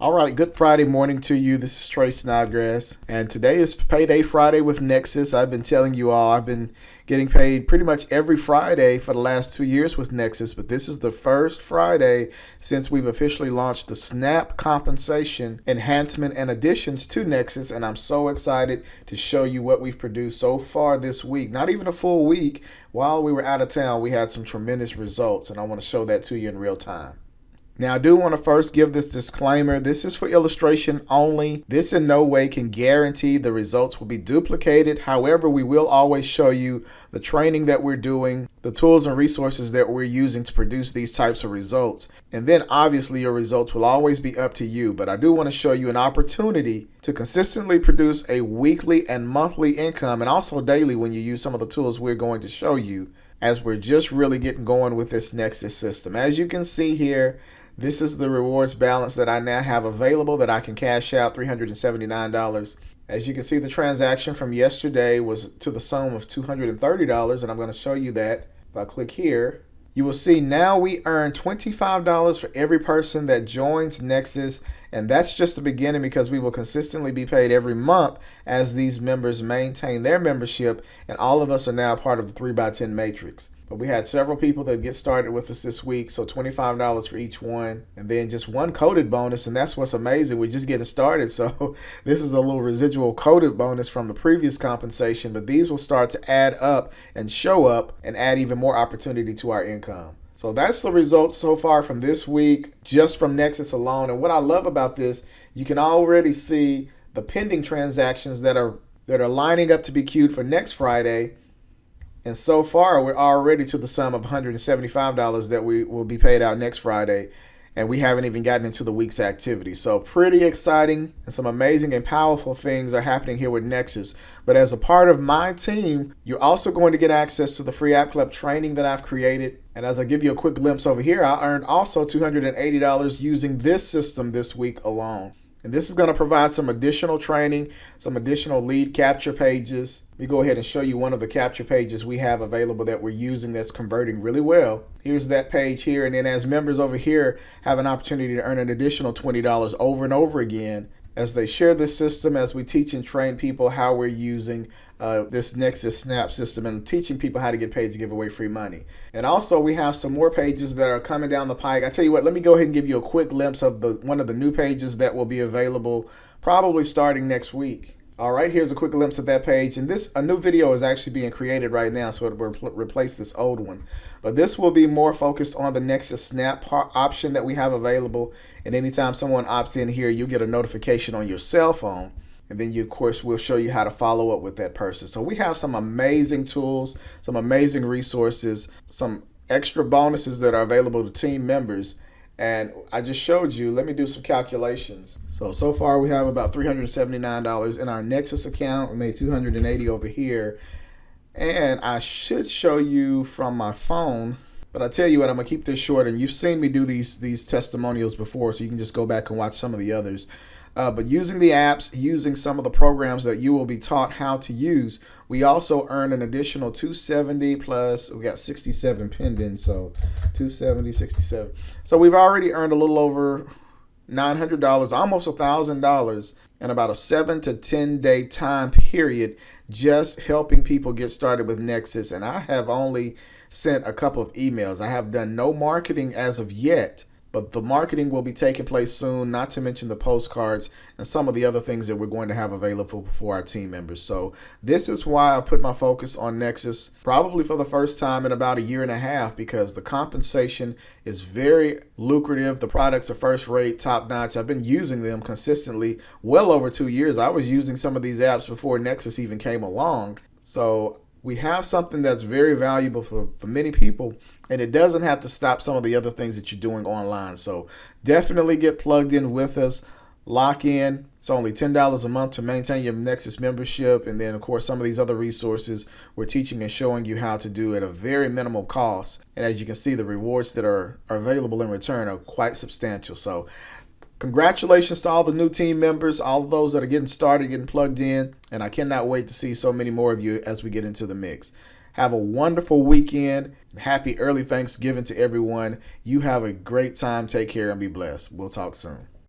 All right, good Friday morning to you. This is Trey Snodgrass, and today is Payday Friday with Nexus. I've been telling you all, I've been getting paid pretty much every Friday for the last 2 years with Nexus, but this is the first Friday since we've officially launched the Snap compensation enhancement and additions to Nexus, and I'm so excited to show you what we've produced so far this week. Not even a full week. While we were out of town, we had some tremendous results, and I want to show that to you in real time. Now, I do want to first give this disclaimer. This is for illustration only. This in no way can guarantee the results will be duplicated. However, we will always show you the training that we're doing, the tools and resources that we're using to produce these types of results. And then obviously your results will always be up to you. But I do want to show you an opportunity to consistently produce a weekly and monthly income, and also daily when you use some of the tools we're going to show you as we're just really getting going with this Nexus system. As you can see here, this is the rewards balance that I now have available that I can cash out, $379. As you can see, the transaction from yesterday was to the sum of $230, and I'm going to show you that. If I click here, you will see now we earn $25 for every person that joins Nexus, and that's just the beginning because we will consistently be paid every month as these members maintain their membership, and all of us are now part of the 3x10 matrix. But we had several people that get started with us this week, so $25 for each one, and then just one coded bonus, and that's what's amazing. We're just getting started, so this is a little residual coded bonus from the previous compensation, but these will start to add up and show up and add even more opportunity to our income. So that's the results so far from this week, just from Nexus alone. And what I love about this, you can already see the pending transactions that are lining up to be queued for next Friday. And so far, we're already to the sum of $175 that we will be paid out next Friday. And we haven't even gotten into the week's activity. So pretty exciting, and some amazing and powerful things are happening here with Nexus. But as a part of my team, you're also going to get access to the FreeAppClub training that I've created. And as I give you a quick glimpse over here, I earned also $280 using this system this week alone. And this is going to provide some additional training, some additional lead capture pages. Let me go ahead and show you one of the capture pages we have available that we're using that's converting really well. Here's that page here. And then as members over here have an opportunity to earn an additional $20 over and over again as they share this system, as we teach and train people how we're using this Nexus Snap system and teaching people how to get paid to give away free money. And also we have some more pages that are coming down the pike. I tell you what, let me go ahead and give you a quick glimpse of one of the new pages that will be available probably starting next week. All right, here's a quick glimpse of that page. And a new video is actually being created right now, so it will replace this old one. But this will be more focused on the Nexus Snap option that we have available. And anytime someone opts in here, you get a notification on your cell phone. And then of course, we'll show you how to follow up with that person. So we have some amazing tools, some amazing resources, some extra bonuses that are available to team members. And I just showed you, let me do some calculations. So far we have about $379 in our Nexus account. We made $280 over here. And I should show you from my phone, but I tell you what, I'm gonna keep this short, and you've seen me do these testimonials before, so you can just go back and watch some of the others. But using the apps, using some of the programs that you will be taught how to use, we also earn an additional $270 plus, we got 67 pending, so 270, 67. So we've already earned a little over $900, almost $1,000 in about a 7 to 10 day time period, just helping people get started with Nexus. And I have only sent a couple of emails. I have done no marketing as of yet. But the marketing will be taking place soon, not to mention the postcards and some of the other things that we're going to have available for our team members. So this is why I put my focus on Nexus, probably for the first time in about 1.5 years, because the compensation is very lucrative. The products are first rate, top notch. I've been using them consistently well over 2 years. I was using some of these apps before Nexus even came along. So we have something that's very valuable for many people, and it doesn't have to stop some of the other things that you're doing online. So definitely get plugged in with us, lock in. It's only $10 a month to maintain your Nexus membership. And then of course, some of these other resources we're teaching and showing you how to do at a very minimal cost. And as you can see, the rewards that are available in return are quite substantial. So congratulations to all the new team members, all of those that are getting started, getting plugged in, and I cannot wait to see so many more of you as we get into the mix. Have a wonderful weekend. Happy early Thanksgiving to everyone. You have a great time. Take care and be blessed. We'll talk soon.